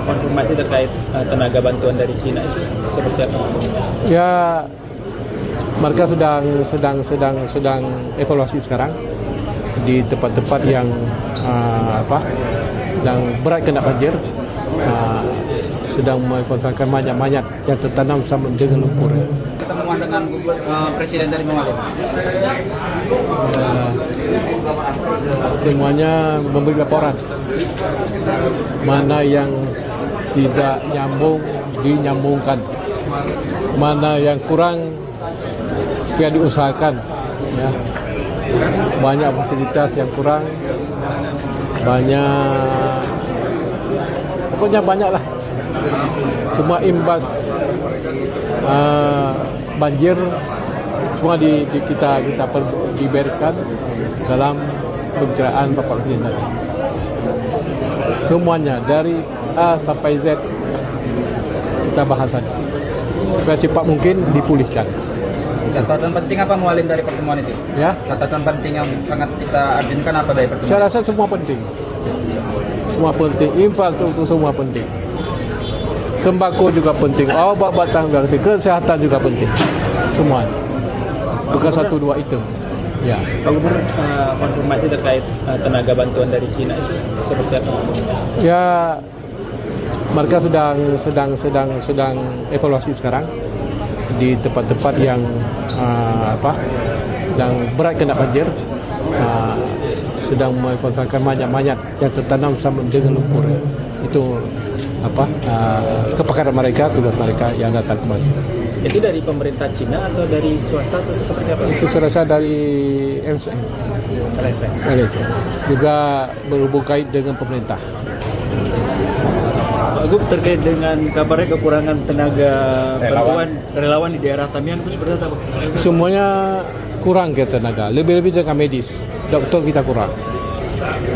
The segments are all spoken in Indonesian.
konfirmasi terkait tenaga bantuan dari Cina itu seperti apa? Ya, mereka sedang evaluasi sekarang di tempat-tempat yang yang berat kena banjir. Sedang mengevakuasikan mayat-mayat yang tertanam sama dengan lumpur. Pertemuan dengan Presiden dari Mengalir. Semuanya memberi laporan mana yang tidak nyambung dinyambungkan, mana yang kurang supaya diusahakan. Ya. Banyak fasilitas yang kurang, pokoknya banyak lah. Semua imbas banjir semua kita dibereskan dalam pembicaraan Bapak Presiden tadi. Semuanya dari A sampai Z kita bahas tadi. Supaya cepat mungkin dipulihkan. Catatan penting apa Mualim dari pertemuan itu? Ya. Catatan penting yang sangat kita arjunkan apa dari pertemuan? Saya rasa semua penting. Semua penting, infrastruktur semua penting. Sembako juga penting, obat-obatan juga penting, kesehatan juga penting. Semua. Bukan satu dua item. Ya. Pak Gubernur, konfirmasi terkait tenaga bantuan dari Cina itu seperti apa? Ya, mereka sedang evaluasi sekarang di tempat-tempat yang yang berat kena banjir. Sedang mengevakuasikan mayat-mayat yang tertanam sama dengan lumpur. Itu kepakaran mereka, tugas mereka yang datang kembali. Itu dari pemerintah Cina atau dari swasta atau seperti apa? Itu saya rasa dari LSM. Juga berhubung kait dengan pemerintah. Pak Gub, terkait dengan kabarnya kekurangan tenaga bantuan relawan di daerah Tamiang itu seperti apa? Semuanya kurang ke tenaga, lebih-lebih tenaga medis, dokter kita kurang.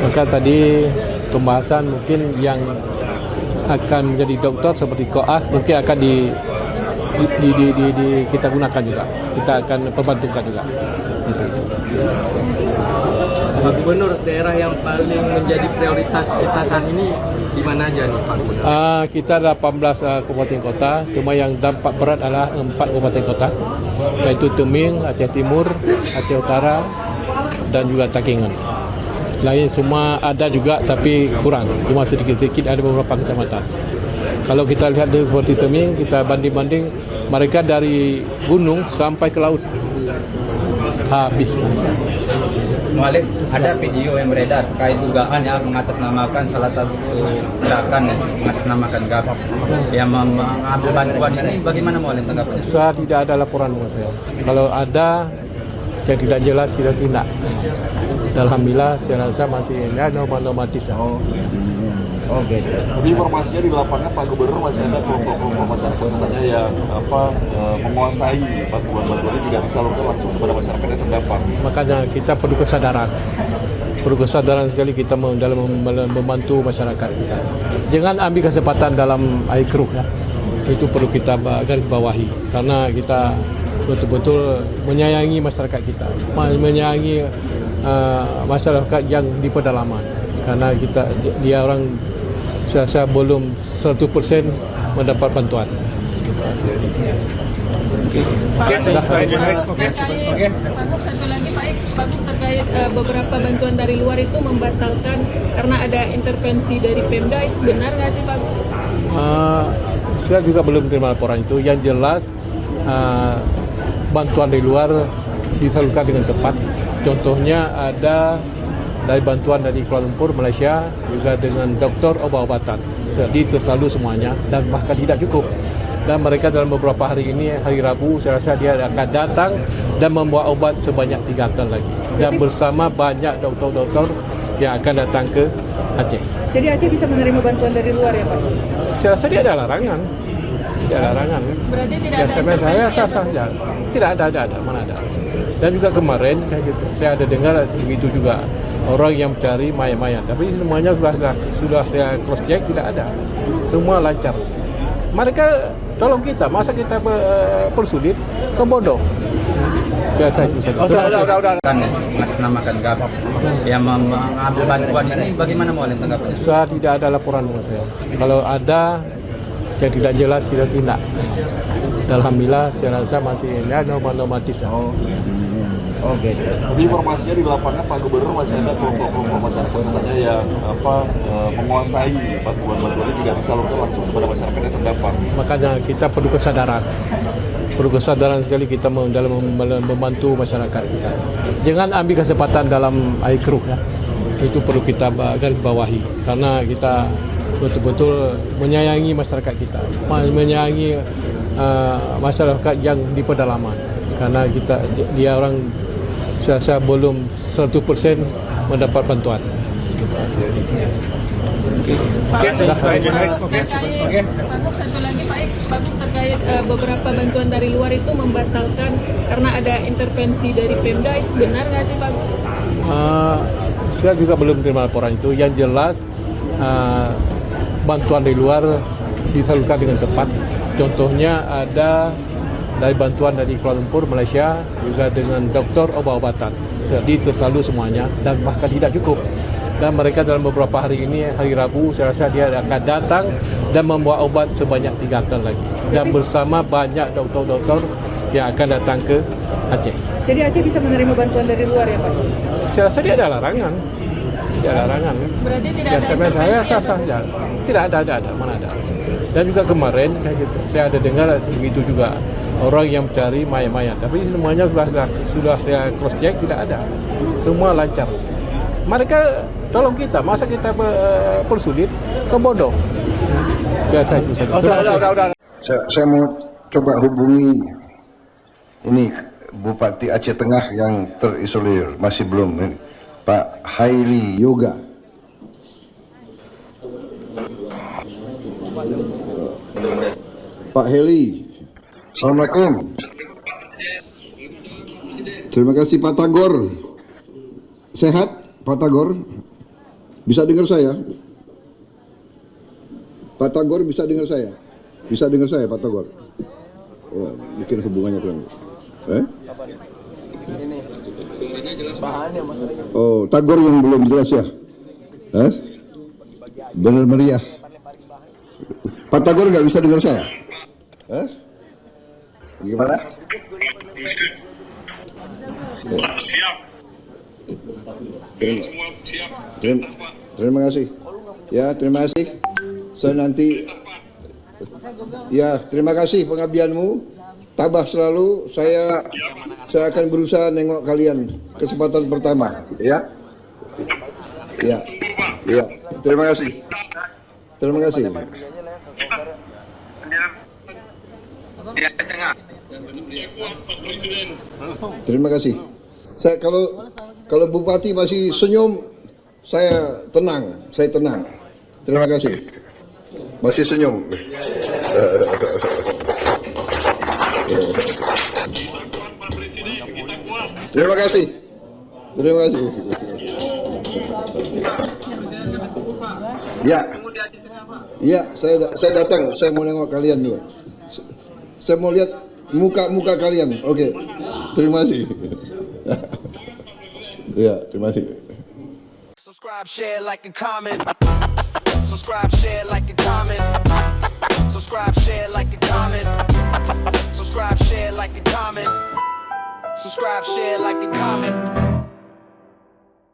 Maka tadi pembahasan mungkin yang akan menjadi dokter seperti koas mungkin akan kita gunakan juga, kita akan perbantukan juga. Pak Gubernur, daerah yang paling menjadi prioritas kita saat ini di mana aja nih Pak Gubernur? Kita ada 18 kabupaten kota, cuma yang dampak berat adalah 4 kabupaten kota, yaitu Teming, Aceh Timur, Aceh Utara, dan juga Takengon. Lain semua ada juga tapi kurang, cuma sedikit-sedikit ada beberapa kecamatan. Kalau kita lihat seperti Teming, kita banding-banding mereka dari gunung sampai ke laut habis. Mualim, ada video yang beredar terkait dugaan yang mengatasnamakan salah satu gerakan mengatasnamakan GAP yang mengambil bantuan ini. Bagaimana Mualim tanggapannya? Saya tidak ada laporan dengan saya. Kalau ada yang tidak jelas kita tindak. Alhamdulillah saya rasa masih normatis. Oke. Tapi informasinya di lapangan Pak Gubernur masih ada kelompok-kelompok masyarakat katanya yang menguasai bantuan-bantuan ini tidak disalurkan langsung kepada masyarakat yang terdampak. Makanya kita perlu kesadaran sekali kita dalam membantu masyarakat kita. Jangan ambil kesempatan dalam air keruh ya. Itu perlu kita garis bawahi karena kita betul-betul menyayangi masyarakat kita, menyayangi masyarakat yang di pedalaman karena dia orang saya belum 100% mendapat bantuan. Satu lagi Pak Gub, terkait beberapa bantuan dari luar itu membatalkan karena ada intervensi dari Pemda, itu benar nggak sih Pak Gub? Saya juga belum terima laporan itu. Yang jelas bantuan dari luar disalurkan dengan tepat. Contohnya ada dari bantuan dari Kuala Lumpur, Malaysia, juga dengan dokter obat-obatan. Jadi tersalur semuanya dan bahkan tidak cukup. Dan mereka dalam beberapa hari ini, hari Rabu, saya rasa dia akan datang dan membawa obat sebanyak 3 ton lagi. Dan bersama banyak dokter-dokter yang akan datang ke Aceh. Jadi Aceh bisa menerima bantuan dari luar ya Pak? Saya rasa dia ada larangan. Tidak ada larangan. Berarti tidak ada saya intervensi saja. Tidak ada, mana ada. Dan juga kemarin saya ada dengar begitu juga orang yang mencari mayat-mayat. Tapi semuanya sudah saya cross check, tidak ada. Semua lancar. Mereka tolong kita, masa kita persulit, kebodoh. Saya rasa itu saja. Terima kasih. Kan mengatasnamakan GAP yang mengambil bantuan ini bagaimana mau tanggapannya? Saya tidak ada laporan dengan saya. Kalau ada yang tidak jelas kita tindak. Alhamdulillah saya rasa masih normatis. Oke. Tapi informasinya di lapangan Pak Gubernur masih ada kelompok-kelompok masyarakat katanya yang menguasai bantuan-bantuan ini tidak disalurkan langsung kepada masyarakat yang terdampak. Makanya kita perlu kesadaran. Perlu kesadaran sekali kita dalam membantu masyarakat kita. Jangan ambil kesempatan dalam air keruh ya. Itu perlu kita garis bawahi karena kita betul-betul menyayangi masyarakat kita, menyayangi masyarakat yang di pedalaman. Karena dia orang saya belum 100% mendapat bantuan. Satu lagi Pak Gus, terkait beberapa bantuan dari luar itu membatalkan karena ada intervensi dari Pemda, itu benar nggak sih Pak Gus? Saya juga belum terima laporan itu. Yang jelas bantuan dari luar disalurkan dengan tepat. Contohnya ada dari bantuan dari Kuala Lumpur, Malaysia, juga dengan doktor obat-obatan. Jadi tersalur semuanya dan bahkan tidak cukup. Dan mereka dalam beberapa hari ini, hari Rabu, saya rasa dia akan datang dan membawa obat sebanyak 3 ton lagi. Dan bersama banyak doktor-doktor yang akan datang ke Aceh. Jadi Aceh bisa menerima bantuan dari luar ya Pak? Saya rasa dia ada larangan. Tidak ada larangan. Berarti tidak Ya, ada saya intervensi sah-sah saja. Tidak ada, mana ada. Dan juga kemarin saya ada dengar begitu juga orang yang mencari mayat-mayat. Tapi semuanya sudah saya cross check, tidak ada. Semua lancar. Mereka tolong kita, masa kita persulit, kebodoh. Saya rasa itu saja. Terima kasih. Saya mau coba hubungi ini Bupati Aceh Tengah yang terisolir, masih belum ini, Pak Haili Yoga. Pak Heli, Assalamualaikum. Terima kasih Pak Tagor. Sehat Pak Tagor? Bisa dengar saya? Pak Tagor bisa dengar saya? Bisa dengar saya Pak Tagor? Oh, mungkin hubungannya kurang. Oh, Tagor yang belum jelas ya? Benar meriah. Pak Tagor nggak bisa dengar saya? Gimana? Siap. Terima kasih. Ya, terima kasih. Saya nanti. Ya, terima kasih pengabdianmu. Tabah selalu. Saya akan berusaha nengok kalian kesempatan pertama. Ya. Ya. Ya. Terima kasih. Terima kasih. Terima kasih. Saya kalau Bupati masih senyum, saya tenang. Saya tenang. Terima kasih. Masih senyum. Terima kasih. Terima kasih. Ya. Ya, saya datang. Saya mau nengok kalian dulu. Saya mau lihat muka-muka kalian. Oke. Terima kasih. Ya, terima kasih. Subscribe, share, like, and comment. Subscribe, share, like, and comment. Subscribe, share, like, and comment. Subscribe, share, like, and comment. Subscribe, share, like, and comment.